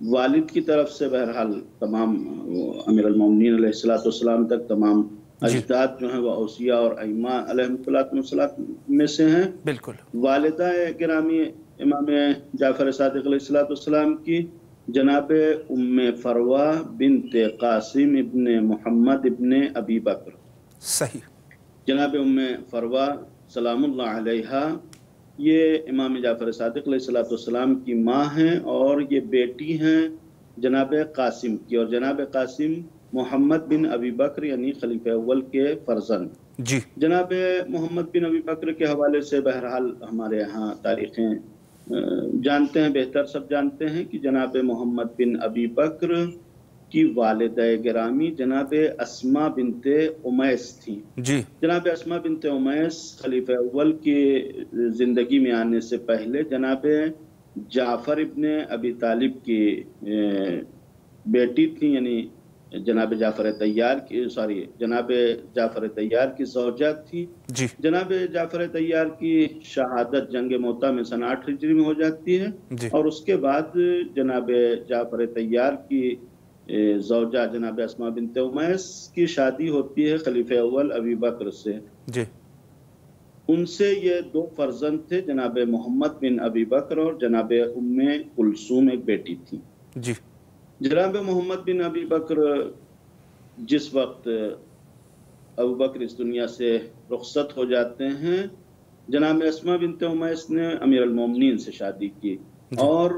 والد کی طرف سے بہرحال تمام امیر المومنین علیہ السلام تک تمام اجداد جو ہیں وہ اوصیاء اور ائمہ علیہ السلام میں سے ہیں. بالکل. والدہ گرامی امام جعفر صادق علیہ السلام کی جناب ام فروہ بنت قاسم ابن محمد ابن ابی بکر. صحیح. جناب ام فروہ سلام اللہ علیہا یہ امام جعفر صادق علیہ السلام کی ماں ہیں اور یہ بیٹی ہیں جناب قاسم کی، اور جناب قاسم محمد بن ابی بکر یعنی خلیفہ اول کے فرزند. جی. جناب محمد بن ابی بکر کے حوالے سے بہرحال ہمارے ہاں تاریخیں جانتے ہیں، بہتر سب جانتے ہیں کہ جناب محمد بن ابی بکر کی والدہ گرامی جناب اسماء بنت امیس تھیں. جی. جناب اسماء بنت امیس خلیفہ اول کی زندگی میں آنے سے پہلے جناب جعفر ابن ابی طالب کی بیٹی تھیں، یعنی جناب جعفر طیار کی زوجہ تھی. جی. جناب جعفر طیار کی شہادت جنگ موطا میں سن 8 ہجری میں ہو جاتی ہے. جی. اور اس کے بعد جناب جعفر طیار کی زوجہ جناب اسماء بنت امیس کی شادی ہوتی ہے خلیفہ اول ابی بکر سے. جی. ان سے یہ 2 فرزند تھے، جناب محمد بن ابی بکر اور جناب ام کلثوم ایک بیٹی تھی. جی. جناب محمد بن ابی بکر جس وقت ابو بکر اس دنیا سے رخصت ہو جاتے ہیں، جناب اسماء بنت امیس نے امیر المومنین سے شادی کی. اور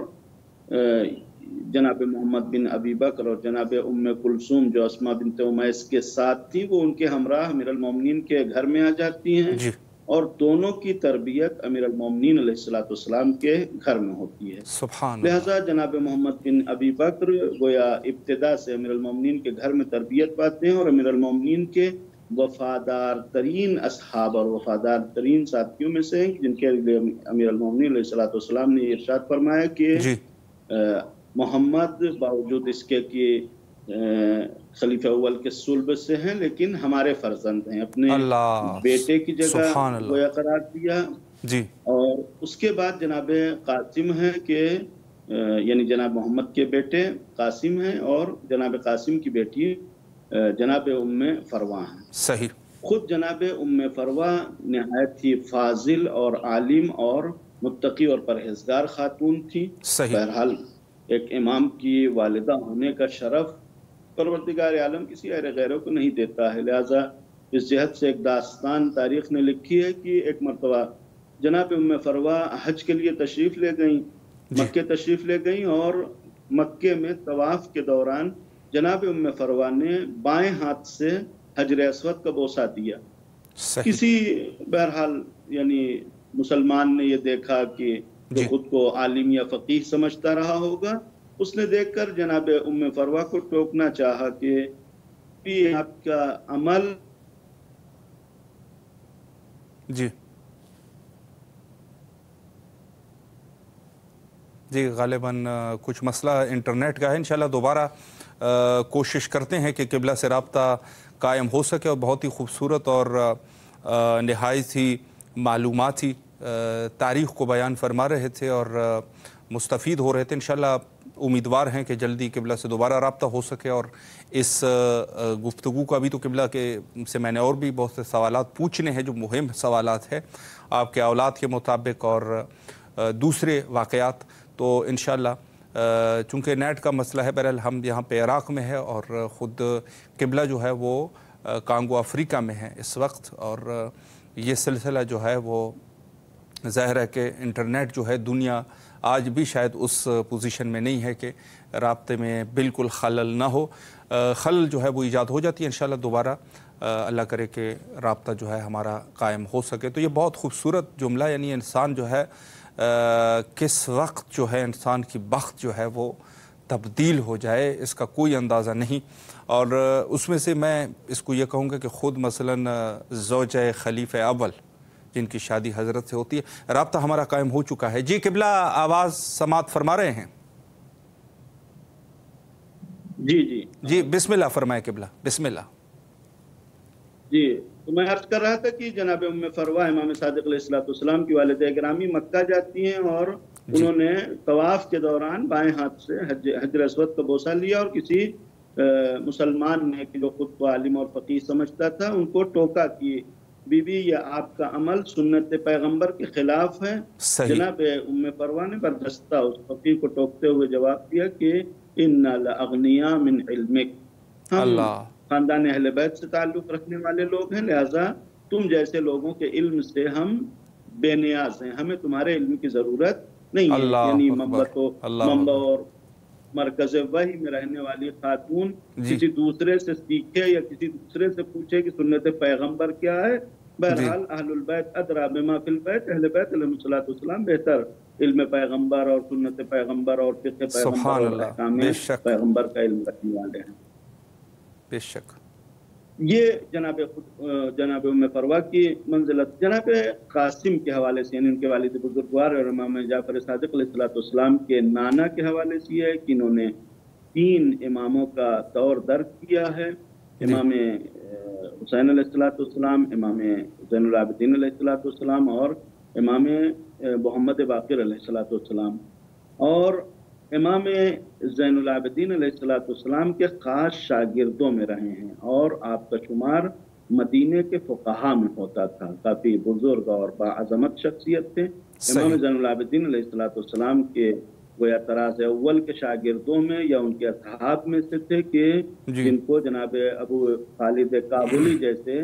جناب محمد بن ابی بکر اور جناب ام کلثوم جو اسماء بنت امیس کے ساتھ تھی وہ ان کے ہمراہ امیر المومنین کے گھر میں آ جاتی ہیں. جی. اور دونوں کی تربیت امیر المومنین علیہ السلام کے گھر میں ہوتی ہے. سبحان اللہ. لہذا جناب محمد بن ابی بکر گویا ابتدا سے امیر المومنین کے گھر میں تربیت پاتے ہیں، اور امیر المومنین کے وفادار ترین اصحاب اور وفادار ترین ساتھیوں میں سے ہیں، جن کے امیر المومنین علیہ السلام نے ارشاد فرمایا کہ محمد باوجود اس کے کہ خلیفہ اول کے صلب سے ہیں لیکن ہمارے فرزند ہیں، اپنے بیٹے کی جگہ گویا قرار دیا. جی. اور اس کے بعد جناب قاسم ہیں کہ یعنی جناب محمد کے بیٹے قاسم ہیں اور جناب قاسم کی بیٹی جناب ام فروہ ہیں. صحیح. خود جناب ام فروہ نہایت ہی فاضل اور عالم اور متقی اور پرہیزگار خاتون تھی. صحیح. بہرحال ایک امام کی والدہ ہونے کا شرف پروردگار عالم کسی غیروں کو نہیں دیتا ہے. لہذا اس جہت سے ایک داستان تاریخ نے لکھی ہے کہ ایک مرتبہ جناب ام فروہ حج کے لیے تشریف لے گئیں، مکے تشریف لے گئیں، اور مکے میں طواف کے دوران جناب ام فروہ نے بائیں ہاتھ سے حجر اسود کا بوسہ دیا. کسی بہرحال یعنی مسلمان نے یہ دیکھا کہ جو خود کو عالم یا فقیہ سمجھتا رہا ہوگا، اس نے دیکھ کر جناب ام فروہ کو ٹوکنا چاہا کہ بھی آپ کا عمل. جی جی غالباً کچھ مسئلہ انٹرنیٹ کا ہے. انشاءاللہ دوبارہ کوشش کرتے ہیں کہ قبلہ سے رابطہ قائم ہو سکے. اور بہت ہی خوبصورت اور نہایت ہی معلوماتی تاریخ کو بیان فرما رہے تھے اور مستفید ہو رہے تھے. انشاءاللہ امیدوار ہیں کہ جلدی قبلہ سے دوبارہ رابطہ ہو سکے. اور اس گفتگو کا بھی تو قبلہ کے سے میں نے اور بھی بہت سے سوالات پوچھنے ہیں جو مہم سوالات ہیں آپ کے اولاد کے مطابق اور دوسرے واقعات. تو انشاءاللہ چونکہ نیٹ کا مسئلہ ہے، بہرحال ہم یہاں پہ عراق میں ہے اور خود قبلہ جو ہے وہ کانگو افریقہ میں ہے اس وقت. اور یہ سلسلہ جو ہے وہ ظاہر ہے کہ انٹرنیٹ جو ہے دنیا آج بھی شاید اس پوزیشن میں نہیں ہے کہ رابطے میں بالکل خلل نہ ہو. خلل جو ہے وہ ایجاد ہو جاتی ہے. انشاءاللہ دوبارہ اللہ کرے کہ رابطہ جو ہے ہمارا قائم ہو سکے. تو یہ بہت خوبصورت جملہ، یعنی انسان جو ہے کس وقت جو ہے انسان کی بخت جو ہے وہ تبدیل ہو جائے اس کا کوئی اندازہ نہیں. اور اس میں سے میں اس کو یہ کہوں گا کہ خود مثلاً زوجہ خلیفہ اول جن کی شادی حضرت سے ہوتی ہے، رابطہ ہمارا قائم ہو چکا ہے. جی قبلہ آواز سماعت فرما رہے ہیں؟ جی جی جی بسم اللہ فرمائے قبلہ، بسم اللہ. جی تو میں عرض کر رہا تھا کہ جناب ام فروہ امام صادق علیہ السلام کی والدہ گرامی مکہ جاتی ہیں اور انہوں نے طواف کے دوران بائیں ہاتھ سے حجر اسود کا بوسہ لیا اور کسی مسلمان نے جو خود کو عالم اور فقیہ سمجھتا تھا ان کو ٹوکا کہ بی بی یہ آپ کا عمل سنت پیغمبر کے خلاف ہے. جناب ام فروہ نے بردستہ اس فقیہ کو ٹوکتے ہوئے جواب دیا کہ اِنَّا لَأَغْنِيَا مِنْ عِلْمِكَ، ہم خاندان اہل بیت سے تعلق رکھنے والے لوگ ہیں، لہٰذا تم جیسے لوگوں کے علم سے ہم بے نیاز ہیں، ہمیں تمہارے علم کی ضرورت نہیں ہے. یعنی منبع اور مرکز وحی میں رہنے والی خاتون کسی دوسرے سے سیکھے یا کسی دوسرے سے پوچھے کہ سنت پیغمبر کیا ہے. بہرحال اہل البیت ادریٰ بما فی البیت، اہل بیت علیہ السلام بہتر علم پیغمبر اور سنت پیغمبر اور فقہ پیغمبر اور احکام پیغمبر کا علم رکھنے والے ہیں. بے شک یہ جناب ام فروہ کی منزلت. جناب قاسم کے حوالے سے، یعنی ان کے والد بزرگوار اور امام جعفر صادق علیہ السلام کے نانا کے حوالے سے یہ ہے کہ انہوں نے 3 اماموں کا دور در کیا ہے. امام حسین علیہ السلام، امام زین العابدین علیہ السلام اور امام محمد باقر علیہ السلام. اور امام زین العابدین علیہ السلام کے خاص شاگردوں میں رہے ہیں اور آپ کا شمار مدینے کے فقہا میں ہوتا تھا. کافی بزرگ اور باعظمت شخصیت تھے. امام زین العابدین علیہ السلام کے گویا طراز اول کے شاگردوں میں یا ان کے اصحاب میں سے تھے کہ جن کو جناب ابو خالد کابلی جیسی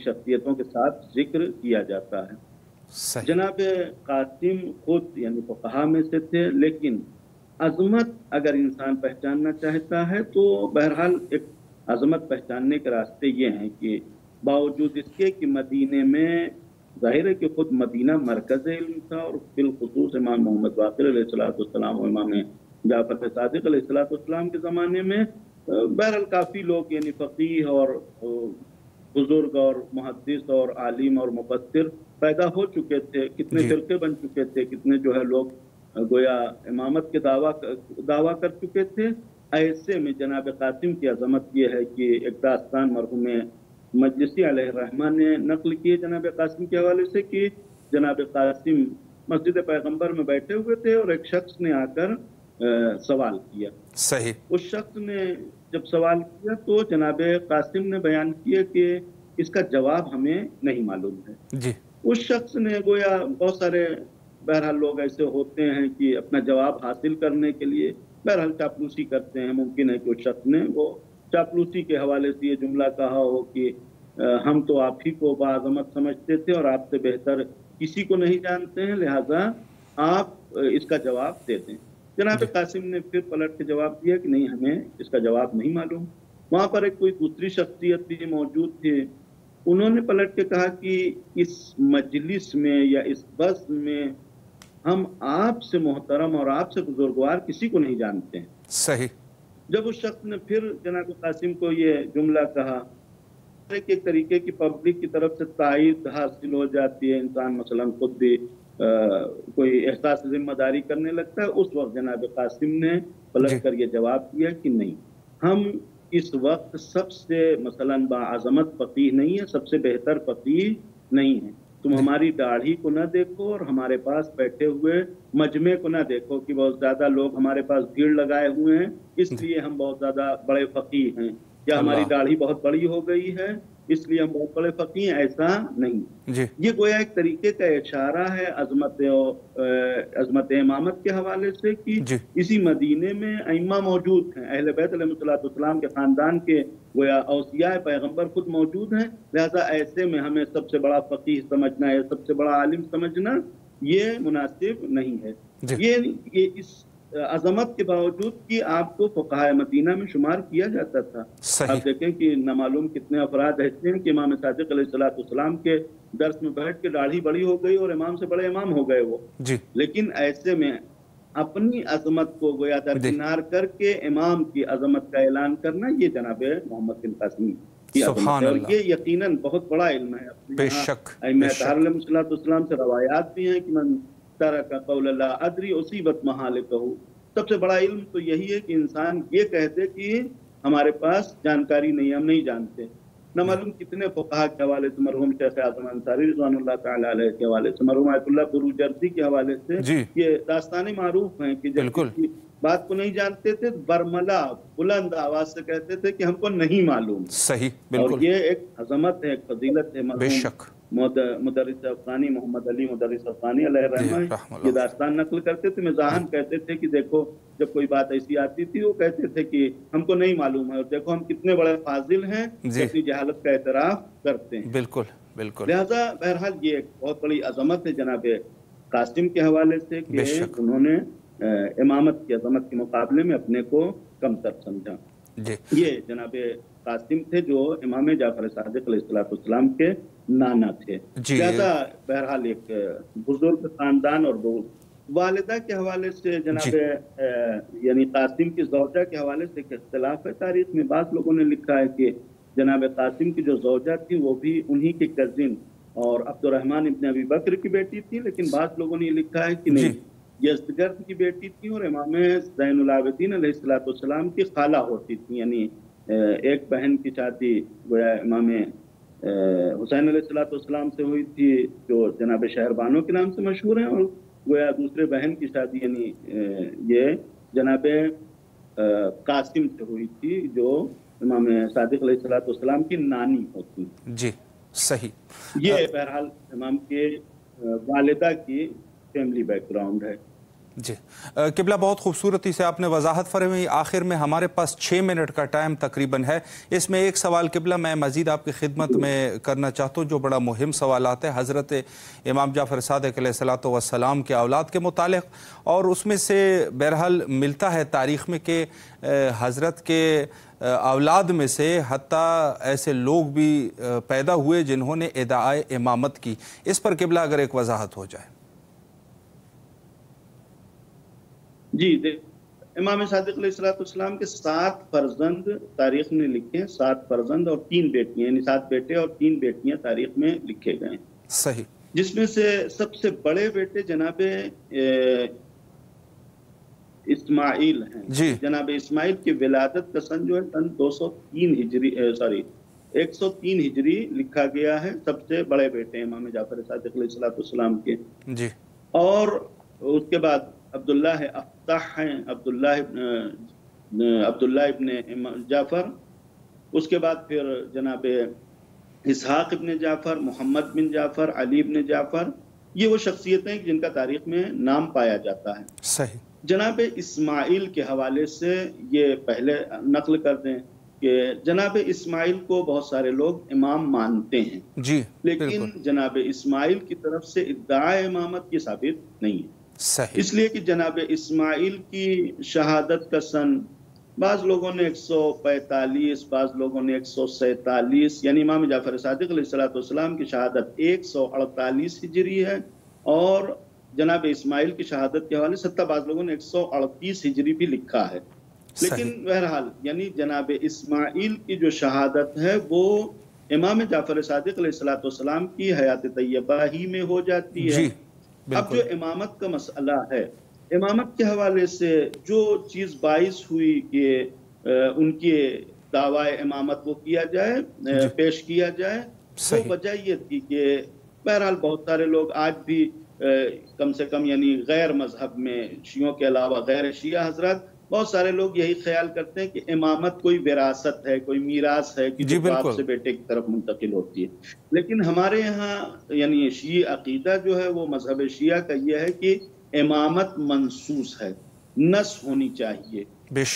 شخصیتوں کے ساتھ ذکر کیا جاتا ہے. جناب قاسم خود یعنی فقہا میں سے تھے، لیکن عظمت اگر انسان پہچاننا چاہتا ہے تو بہرحال ایک عظمت پہچاننے کے راستے یہ ہیں کہ باوجود اس کے کہ مدینے میں ظاہر ہے کہ خود مدینہ مرکز علم تھا اور بالخصوص امام محمد باقر علیہ السلام اور امام جعفر صادق علیہ السلام کے زمانے میں بہرحال کافی لوگ یعنی فقیہ اور بزرگ اور محدث اور عالم اور مفسر پیدا ہو چکے تھے. کتنے فرقے بن چکے تھے، کتنے جو ہے لوگ گویا امامت کے دعویٰ کر چکے تھے. ایسے میں جناب قاسم کی عظمت یہ ہے کہ ایک داستان مرحوم مجلسی علیہ الرحمہ نے نقل کی جناب قاسم کے حوالے سے کہ جناب قاسم مسجد پیغمبر میں بیٹھے ہوئے تھے اور ایک شخص نے آ کر سوال کیا. صحیح. اس شخص نے جب سوال کیا تو جناب قاسم نے بیان کیا کہ اس کا جواب ہمیں نہیں معلوم ہے. اس شخص نے گویا بہت سارے بہرحال لوگ ایسے ہوتے ہیں کہ اپنا جواب حاصل کرنے کے لیے بہرحال چاپلوسی کرتے ہیں. ممکن ہے کہ اس شخص نے وہ چاپلوسی کے حوالے سے یہ جملہ کہا ہو کہ ہم تو آپ ہی کو باعظمت سمجھتے تھے اور آپ سے بہتر کسی کو نہیں جانتے ہیں، لہٰذا آپ اس کا جواب دے دیں. جناب قاسم نے پھر پلٹ کے جواب دیا کہ نہیں، ہمیں اس کا جواب نہیں معلوم. وہاں پر ایک کوئی دوسری شخصیت بھی موجود تھی. انہوں نے پلٹ کے کہا کہ اس مجلس میں یا اس بس میں ہم آپ سے محترم اور آپ سے بزرگوار کسی کو نہیں جانتے ہیں. صحیح. جب اس شخص نے پھر جناب قاسم کو یہ جملہ کہا، ایک طریقے کی پبلک کی طرف سے تائید حاصل ہو جاتی ہے، انسان مثلا خود بھی کوئی احساس ذمہ داری کرنے لگتا ہے. اس وقت جناب قاسم نے پلٹ کر یہ جواب دیا کہ نہیں، ہم اس وقت سب سے مثلا باعظمت فقیہ نہیں ہے، سب سے بہتر فقیہ نہیں ہے. تم ہماری داڑھی کو نہ دیکھو اور ہمارے پاس بیٹھے ہوئے مجمع کو نہ دیکھو کہ بہت زیادہ لوگ ہمارے پاس بھیڑ لگائے ہوئے ہیں اس لیے ہم بہت زیادہ بڑے فقیہ ہیں، یا ہماری داڑھی بہت بڑی ہو گئی ہے اس لیے ہم بہت بڑے فقیہ ہیں. ایسا نہیں. یہ گویا ایک طریقے کا اشارہ ہے عظمت امامت کے حوالے سے کہ اسی مدینے میں ائمہ موجود ہیں، اہل بیت علیہ السلام کے خاندان کے گویا اوصیاء پیغمبر خود موجود ہیں. لہذا ایسے میں ہمیں سب سے بڑا فقیہ سمجھنا ہے، سب سے بڑا عالم سمجھنا یہ مناسب نہیں ہے. یہ اس عظمت کے باوجود کہ آپ کو فقہائے مدینہ میں شمار کیا جاتا تھا. آپ دیکھیں کہ نامعلوم کتنے افراد ایسے ہیں کہ امام صادق علیہ السلام کے درس میں بیٹھ کے داڑھی بڑی ہو گئی اور امام سے بڑے امام ہو گئے وہ. لیکن ایسے میں اپنی عظمت کو گویا درکنار کر کے امام کی عظمت کا اعلان کرنا یہ جناب محمد بن قاسم کی عظمت ہے. اور یہ یقیناً بہت بڑا علم ہے. بے شک. ائمہ اطہار علیہ السلام سے روایات بھی ہیں کہ من ترک قول لا ادری اصیبت محالکہ. سب سے بڑا علم تو یہی ہے کہ انسان یہ کہتے کہ ہمارے پاس جانکاری نہیں، ہم نہیں جانتے. نہ معلوم کتنے فقہا کے حوالے سے، مرحوم شیخ اعظم انصاری رضوان اللہ تعالی علیہ کے حوالے سے، مرحوم آیت اللہ بروجردی کے حوالے سے جی یہ داستانیں معروف ہیں کہ جب بالکل کسی بات کو نہیں جانتے تھے برملا بلند آواز سے کہتے تھے کہ ہم کو نہیں معلوم. صحیح اور بالکل یہ ایک عظمت ہے، ایک فضیلت ہے. بے مرحوم شک مدرس افغانی محمد علی مدرس افغانی علیہ جی الرحمہ رحم یہ اللہ داستان نقل کرتے تھے. مزاحن کہتے تھے کہ دیکھو جب کوئی بات ایسی آتی تھی وہ کہتے تھے کہ ہم کو نہیں معلوم ہے، اور دیکھو ہم کتنے بڑے فاضل ہیں کہ جی اپنی جہالت کا اعتراف کرتے ہیں. بالکل بالکل لہذا بہرحال یہ ایک بہت بڑی عظمت ہے جناب قاسم کے حوالے سے بے کہ شک انہوں نے امامت کی عظمت کے مقابلے میں اپنے کو کم تر سمجھا. جی یہ جناب قاسم تھے جو امام جعفر صادق علیہ السلام کے نانا تھے. جی لہذا بہرحال ایک بزرگ خاندان. اور والدہ کے حوالے سے جناب جی یعنی قاسم کی زوجہ کے حوالے سے ایک اختلاف ہے تاریخ میں. بعض لوگوں نے لکھا ہے کہ جناب قاسم کی جو زوجہ تھی وہ بھی انہی کے کزن اور عبد الرحمن ابن ابی بکر کی بیٹی تھی، لیکن بعض لوگوں نے یہ لکھا ہے کہ جی نہیں یزدگرد کی بیٹی تھی اور امام زین العابدین علیہ السلام کی خالہ ہوتی تھی. یعنی ایک بہن کی شادی گویا امام حسین علیہ السلام سے ہوئی تھی جو جناب شہربانو کے نام سے مشہور ہیں، اور گویا دوسرے بہن کی شادی یعنی یہ جناب قاسم سے ہوئی تھی جو امام صادق علیہ السلام کی نانی ہوتی. جی صحیح یہ بہرحال امام کے والدہ کی فیملی بیک گراؤنڈ ہے. جی قبلہ بہت خوبصورتی سے آپ نے وضاحت فرمائی. آخر میں ہمارے پاس 6 منٹ کا ٹائم تقریباً ہے. اس میں ایک سوال قبلہ میں مزید آپ کی خدمت میں کرنا چاہتا ہوں جو بڑا مہم سوالات ہے حضرت امام جعفر صادق علیہ السلام کے اولاد کے متعلق، اور اس میں سے بہرحال ملتا ہے تاریخ میں کہ حضرت کے اولاد میں سے حتیٰ ایسے لوگ بھی پیدا ہوئے جنہوں نے ادعائے امامت کی. اس پر قبلہ اگر ایک وضاحت ہو جائے. جی امام صادق علیہ السلام کے 7 فرزند تاریخ میں لکھے ہیں. 7 فرزند اور 3 بیٹیاں، یعنی 7 بیٹے اور 3 بیٹیاں تاریخ میں لکھے گئے ہیں. صحیح. جس میں سے سب سے بڑے بیٹے جناب اسماعیل ہیں. جی جناب اسماعیل کی ولادت کا سن جو ہے سن 103 ہجری لکھا گیا ہے. سب سے بڑے بیٹے امام جعفر صادق علیہ السلام کے. جی اور اس کے بعد عبداللہ افتح ہیں، عبداللہ ابن جعفر. اس کے بعد پھر جناب اسحاق ابن جعفر، محمد بن جعفر، علی ابن جعفر. یہ وہ شخصیتیں ہیں جن کا تاریخ میں نام پایا جاتا ہے. صحیح. جناب اسماعیل کے حوالے سے یہ پہلے نقل کر دیں کہ جناب اسماعیل کو بہت سارے لوگ امام مانتے ہیں، جی لیکن جناب اسماعیل کی طرف سے ادعائے امامت کی ثابت نہیں ہے. صحیح. اس لیے کہ جناب اسماعیل کی شہادت کا سن بعض لوگوں نے 145، بعض لوگوں نے 147، یعنی امام جعفر صادق علیہ السلام کی شہادت 148 ہجری ہے، اور جناب اسماعیل کی شہادت کے حوالے سے بعض لوگوں نے 138 ہجری بھی لکھا ہے. لیکن بہرحال یعنی جناب اسماعیل کی جو شہادت ہے وہ امام جعفر صادق علیہ السلام کی حیات طیبہ ہی میں ہو جاتی ہے. اب جو امامت کا مسئلہ ہے، امامت کے حوالے سے جو چیز باعث ہوئی کہ ان کے دعویٰ امامت وہ کیا جائے، پیش کیا جائے، وہ وجہ یہ تھی کہ بہرحال بہت سارے لوگ آج بھی کم سے کم یعنی غیر مذہب میں شیعوں کے علاوہ غیر شیعہ حضرات بہت سارے لوگ یہی خیال کرتے ہیں کہ امامت کوئی وراثت ہے، کوئی میراث ہے کہ جو باپ سے بیٹے کی طرف منتقل ہوتی ہے. لیکن ہمارے یہاں یعنی شیعہ عقیدہ جو ہے وہ مذہب شیعہ کا یہ ہے کہ امامت منصوص ہے، نص ہونی چاہیے.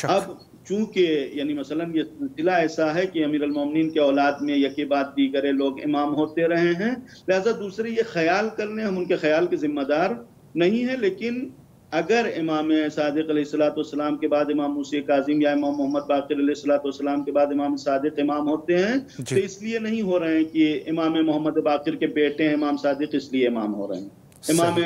اب چونکہ یعنی مثلا یہ سلسلہ ایسا ہے کہ امیر المومنین کے اولاد میں یکی بعد دیگرے لوگ امام ہوتے رہے ہیں، لہذا دوسرے یہ خیال کر لیں، ہم ان کے خیال کے ذمہ دار نہیں ہیں. لیکن اگر امام صادق علیہ السلام کے بعد امام موسیٰ کاظم یا امام محمد باقر علیہ السلام کے بعد امام صادق امام ہوتے ہیں تو اس لیے نہیں ہو رہے ہیں کہ امام محمد باقر کے بیٹے ہیں امام صادق اس لیے امام ہو رہے ہیں. امام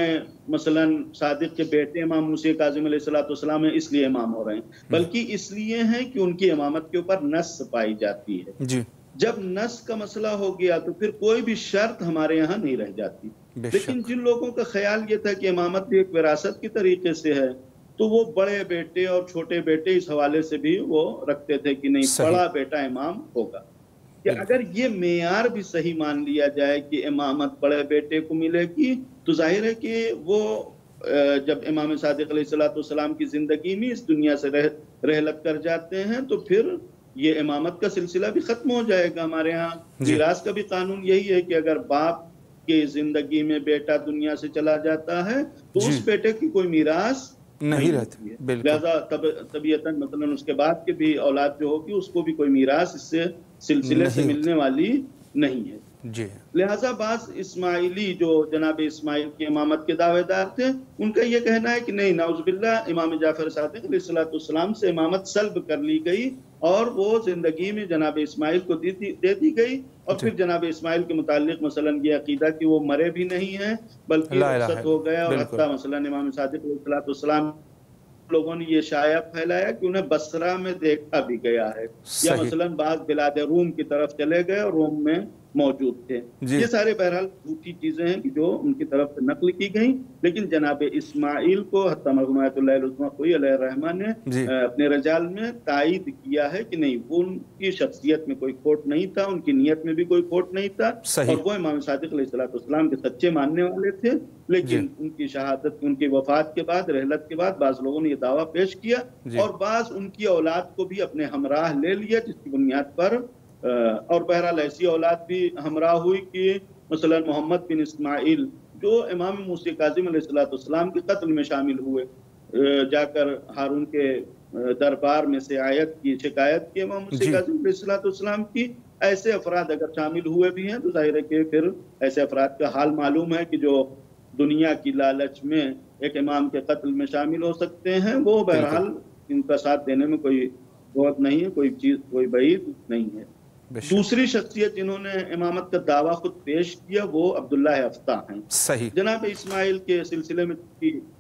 مثلا صادق کے بیٹے امام موسیٰ کاظم علیہ السلام ہیں اس لیے امام ہو رہے ہیں، بلکہ اس لیے ہیں کہ ان کی امامت کے اوپر نص پائی جاتی ہے. جب نص کا مسئلہ ہو گیا تو پھر کوئی بھی شرط ہمارے یہاں نہیں رہ جاتی. لیکن جن لوگوں کا خیال یہ تھا کہ امامت بھی ایک وراثت کی طریقے سے ہے تو وہ بڑے بیٹے اور چھوٹے بیٹے اس حوالے سے بھی وہ رکھتے تھے کہ نہیں بڑا بیٹا امام ہوگا. کہ اگر یہ معیار بھی صحیح مان لیا جائے کہ امامت بڑے بیٹے کو ملے گی، تو ظاہر ہے کہ وہ جب امام صادق علیہ السلام کی زندگی میں اس دنیا سے رحلت کر جاتے ہیں تو پھر یہ امامت کا سلسلہ بھی ختم ہو جائے گا۔ ہمارے ہاں میراث کا بھی قانون یہی ہے کہ اگر باپ کی زندگی میں بیٹا دنیا سے چلا جاتا ہے تو اس بیٹے کی کوئی میراث نہیں رہتی ہے، لہذا طبیعتاً مثلا اس کے بعد کے بھی اولاد جو ہوگی اس کو بھی کوئی میراث اس سے سلسلے سے ملنے والی نہیں ہے۔ لہذا بعض اسماعیلی جو جناب اسماعیل کی امامت کے دعوے دار تھے، ان کا یہ کہنا ہے کہ نہیں، نعوذ باللہ، امام جعفر صادق علیہ السلام سے امامت سلب کر لی گئی اور وہ زندگی میں جناب اسماعیل کو دے دی گئی، اور پھر جناب اسماعیل کے متعلق مثلا یہ عقیدہ کہ وہ مرے بھی نہیں ہیں بلکہ رخصت ہو گیا، اور حتیٰ مثلا امام صادق علیہ السلام لوگوں نے یہ شائع پھیلایا کہ انہیں بصرہ میں دیکھا بھی گیا ہے، یا مثلا بعض بلاد روم کی طرف چلے گئے اور روم میں موجود تھے۔ یہ سارے بہرحال جھوٹی چیزیں ہیں کہ جو ان کی طرف سے نقل کی گئیں، لیکن جناب اسماعیل کو حتیٰ مرحوم اللہ العظمہ کوئی علیہ الرحمہ نے اپنے رجال میں تائید کیا ہے کہ نہیں، وہ ان کی شخصیت میں کوئی کھوٹ نہیں تھا، ان کی نیت میں بھی کوئی کھوٹ نہیں تھا، اور وہ امام صادق علیہ السلام کے سچے ماننے والے تھے۔ لیکن ان کی شہادت، ان کی وفات کے بعد، رحلت کے بعد، بعض لوگوں نے یہ دعویٰ پیش کیا اور بعض ان کی اولاد کو بھی اپنے ہمراہ لے لیا، جس کی بنیاد پر اور بہرحال ایسی اولاد بھی ہمراہ ہوئی کہ مثلا محمد بن اسماعیل جو امام موسیٰ کاظم علیہ السلام کے قتل میں شامل ہوئے، جا کر ہارون کے دربار میں سے آیت کی شکایت کی امام موسیٰ کاظم علیہ السلام کی، ایسے افراد اگر شامل ہوئے بھی ہیں تو ظاہر ہے کہ پھر ایسے افراد کا حال معلوم ہے کہ جو دنیا کی لالچ میں ایک امام کے قتل میں شامل ہو سکتے ہیں، وہ بہرحال ان کا ساتھ دینے میں کوئی بہت نہیں ہے، کوئی چیز، کوئی بعید نہیں ہے۔ دوسری شخصیت جنہوں نے امامت کا دعویٰ خود پیش کیا وہ عبداللہ افتح ہیں۔ جناب اسماعیل کے سلسلے میں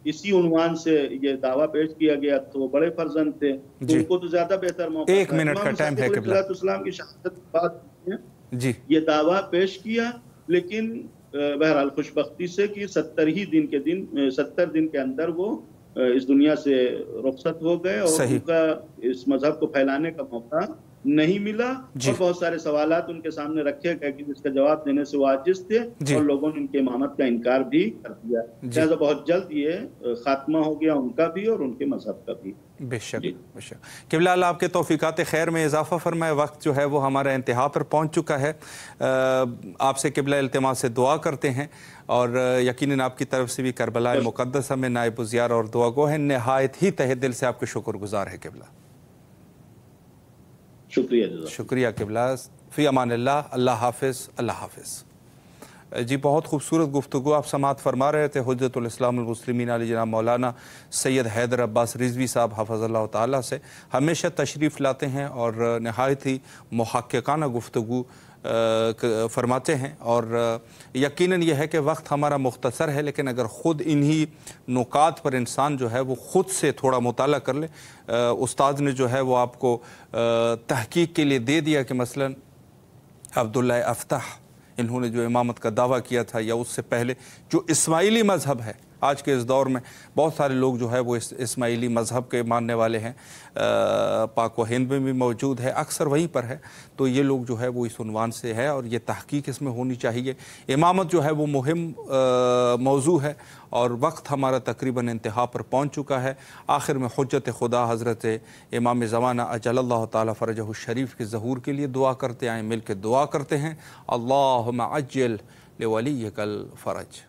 اسی عنوان سے یہ دعویٰ پیش کیا گیا تو وہ بڑے فرزند تھے، ان کو تو زیادہ بہتر موقع تھا۔ ایک منٹ کا ٹائم ہے قبلہ السلام کی شہادت کے بعد یہ دعویٰ پیش کیا، لیکن بہرحال خوش بختی سے کہ 70 دن کے اندر وہ اس دنیا سے رخصت ہو گئے اور ان کا اس مذہب کو پھیلانے کا موقع نہیں ملا، اور بہت سارے سوالات ان کے سامنے رکھے گئے کہ جس کا جواب دینے سے وہ عاجز تھے، اور لوگوں نے ان کے امامت کا انکار بھی کر دیا، لہذا بہت جلد یہ خاتمہ ہو گیا ان کا بھی اور ان کے مذہب کا بھی۔ بے شک بے شک۔ قبلہ اللہ آپ کے توفیقات خیر میں اضافہ فرمائے۔ وقت جو ہے وہ ہمارا انتہا پر پہنچ چکا ہے۔ آپ سے قبلہ التماس سے دعا کرتے ہیں، اور یقیناً آپ کی طرف سے بھی کربلا مقدسہ میں نائب الزیار اور دعا گو ہیں۔ نہایت ہی تہ دل سے آپ کے شکر گزار ہے قبلہ۔ شکریہ قبلہ۔ فی امان اللہ۔ اللہ حافظ۔ اللہ حافظ۔ جی بہت خوبصورت گفتگو آپ سماعت فرما رہے تھے حجت الاسلام المسلمین علی جناب مولانا سید حیدر عباس رضوی صاحب حفظ اللہ تعالیٰ سے۔ ہمیشہ تشریف لاتے ہیں اور نہایت ہی محققانہ گفتگو فرماتے ہیں، اور یقیناً یہ ہے کہ وقت ہمارا مختصر ہے، لیکن اگر خود انہی نکات پر انسان جو ہے وہ خود سے تھوڑا مطالعہ کر لے۔ استاد نے جو ہے وہ آپ کو تحقیق کے لیے دے دیا کہ مثلا عبداللہ افتح، انہوں نے جو امامت کا دعویٰ کیا تھا، یا اس سے پہلے جو اسماعیلی مذہب ہے، آج کے اس دور میں بہت سارے لوگ جو ہے وہ اسماعیلی مذہب کے ماننے والے ہیں، پاک و ہند میں بھی موجود ہے، اکثر وہیں پر ہے، تو یہ لوگ جو ہے وہ اس عنوان سے ہے، اور یہ تحقیق اس میں ہونی چاہیے۔ امامت جو ہے وہ مہم موضوع ہے، اور وقت ہمارا تقریباً انتہا پر پہنچ چکا ہے۔ آخر میں حجت خدا حضرت امام زمانہ اجل اللہ تعالیٰ فرجہ الشریف کے ظہور کے لیے دعا کرتے آئیں، مل کے دعا کرتے ہیں۔ اللہم عجل لولیک الفرج۔